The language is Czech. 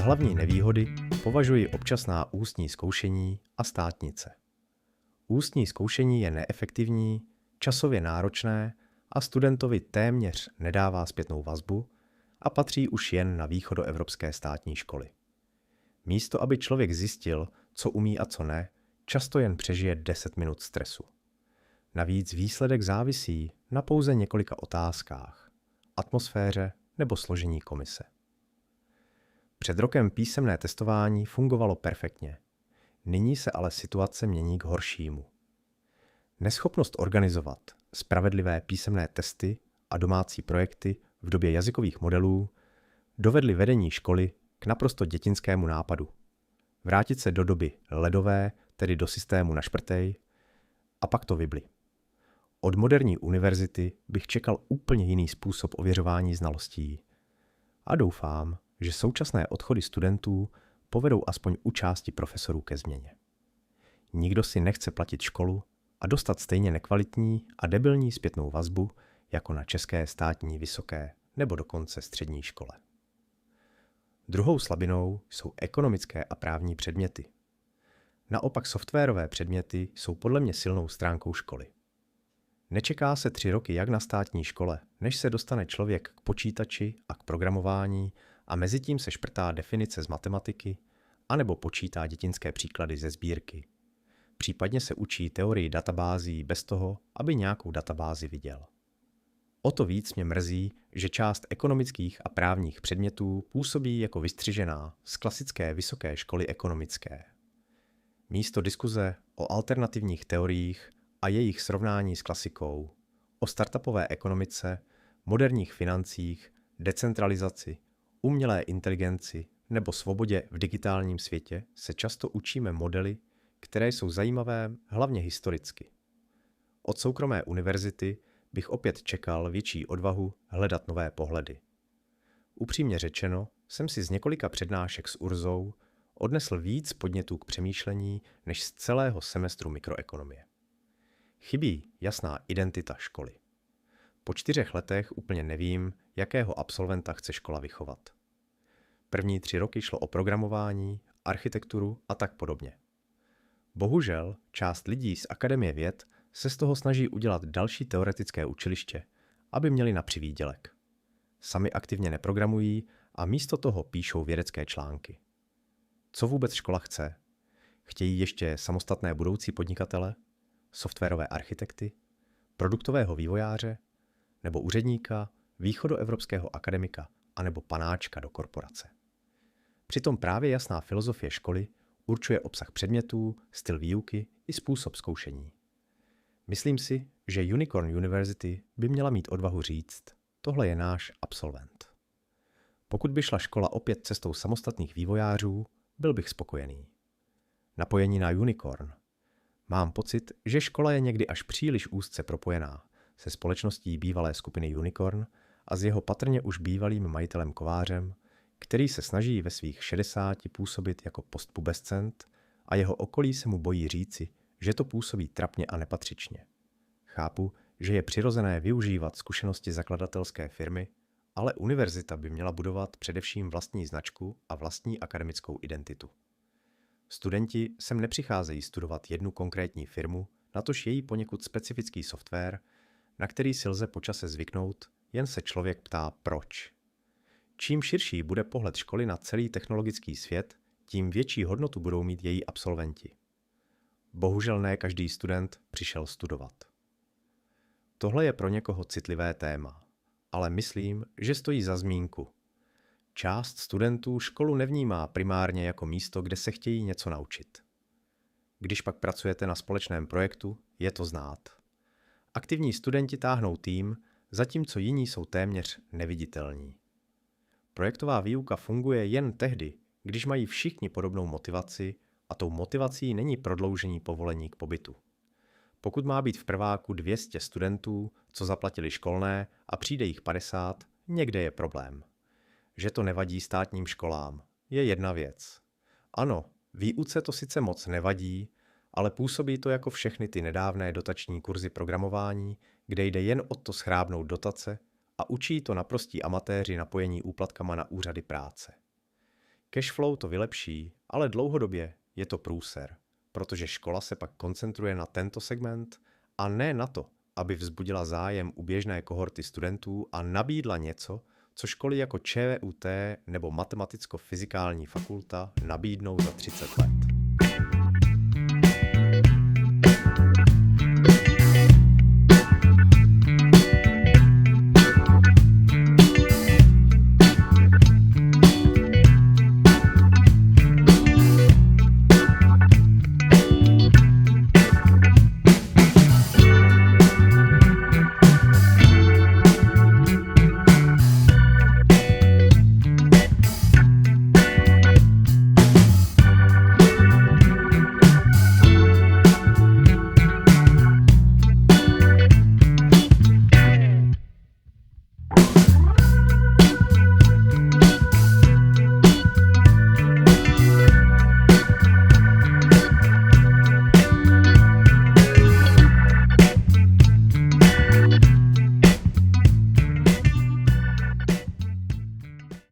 hlavní nevýhody považuji občasná ústní zkoušení a státnice. Ústní zkoušení je neefektivní, časově náročné a studentovi téměř nedává zpětnou vazbu a patří už jen na východoevropské státní školy. Místo, aby člověk zjistil, co umí a co ne, často jen přežije 10 minut stresu. Navíc výsledek závisí na pouze několika otázkách, atmosféře nebo složení komise. Před rokem písemné testování fungovalo perfektně. Nyní se ale situace mění k horšímu. Neschopnost organizovat spravedlivé písemné testy a domácí projekty v době jazykových modelů dovedly vedení školy k naprosto dětinskému nápadu. Vrátit se do doby ledové, tedy do systému na šprtej, a pak to vybli. Od moderní univerzity bych čekal úplně jiný způsob ověřování znalostí. A doufám, že současné odchody studentů povedou aspoň u části profesorů ke změně. Nikdo si nechce platit školu a dostat stejně nekvalitní a debilní zpětnou vazbu jako na české státní vysoké nebo dokonce střední škole. Druhou slabinou jsou ekonomické a právní předměty. Naopak softwarové předměty jsou podle mě silnou stránkou školy. Nečeká se 3 roky jak na státní škole, než se dostane člověk k počítači a k programování a mezitím se šprtá definice z matematiky anebo počítá dětinské příklady ze sbírky. Případně se učí teorii databází bez toho, aby nějakou databázi viděl. O to víc mě mrzí, že část ekonomických a právních předmětů působí jako vystřižená z klasické vysoké školy ekonomické. Místo diskuze o alternativních teoriích a jejich srovnání s klasikou, o startupové ekonomice, moderních financích, decentralizaci, umělé inteligenci nebo svobodě v digitálním světě se často učíme modely, které jsou zajímavé hlavně historicky. Od soukromé univerzity bych opět čekal větší odvahu hledat nové pohledy. Upřímně řečeno, jsem si z několika přednášek s Urzou odnesl víc podnětů k přemýšlení než z celého semestru mikroekonomie. Chybí jasná identita školy. Po 4 letech úplně nevím, jakého absolventa chce škola vychovat. První 3 roky šlo o programování, architekturu a tak podobně. Bohužel část lidí z Akademie věd se z toho snaží udělat další teoretické učiliště, aby měli na přivýdělek. Sami aktivně neprogramují a místo toho píšou vědecké články. Co vůbec škola chce? Chtějí ještě samostatné budoucí podnikatele, softwarové architekty, produktového vývojáře nebo úředníka, východoevropského akademika anebo panáčka do korporace. Přitom právě jasná filozofie školy určuje obsah předmětů, styl výuky i způsob zkoušení. Myslím si, že Unicorn University by měla mít odvahu říct, tohle je náš absolvent. Pokud by šla škola opět cestou samostatných vývojářů, byl bych spokojený. Napojení na Unicorn. Mám pocit, že škola je někdy až příliš úzce propojená se společností bývalé skupiny Unicorn a s jeho patrně už bývalým majitelem Kovářem, který se snaží ve svých 60 působit jako postpubescent a jeho okolí se mu bojí říci, že to působí trapně a nepatřičně. Chápu, že je přirozené využívat zkušenosti zakladatelské firmy, ale univerzita by měla budovat především vlastní značku a vlastní akademickou identitu. Studenti sem nepřicházejí studovat jednu konkrétní firmu, natož její poněkud specifický software, na který si lze po čase zvyknout, jen se člověk ptá proč. Čím širší bude pohled školy na celý technologický svět, tím větší hodnotu budou mít její absolventi. Bohužel ne každý student přišel studovat. Tohle je pro někoho citlivé téma, ale myslím, že stojí za zmínku. Část studentů školu nevnímá primárně jako místo, kde se chtějí něco naučit. Když pak pracujete na společném projektu, je to znát. Aktivní studenti táhnou tým, zatímco jiní jsou téměř neviditelní. Projektová výuka funguje jen tehdy, když mají všichni podobnou motivaci a tou motivací není prodloužení povolení k pobytu. Pokud má být v prváku 200 studentů, co zaplatili školné a přijde jich 50, někde je problém. Že to nevadí státním školám, je jedna věc. Ano, výuce to sice moc nevadí, ale působí to jako všechny ty nedávné dotační kurzy programování, kde jde jen o to schrábnout dotace a učí to naprostí amatéři napojení úplatkama na úřady práce. Cashflow to vylepší, ale dlouhodobě je to průser, protože škola se pak koncentruje na tento segment a ne na to, aby vzbudila zájem u běžné kohorty studentů a nabídla něco, co školy jako ČVUT nebo Matematicko-fyzikální fakulta nabídnou za 30 let.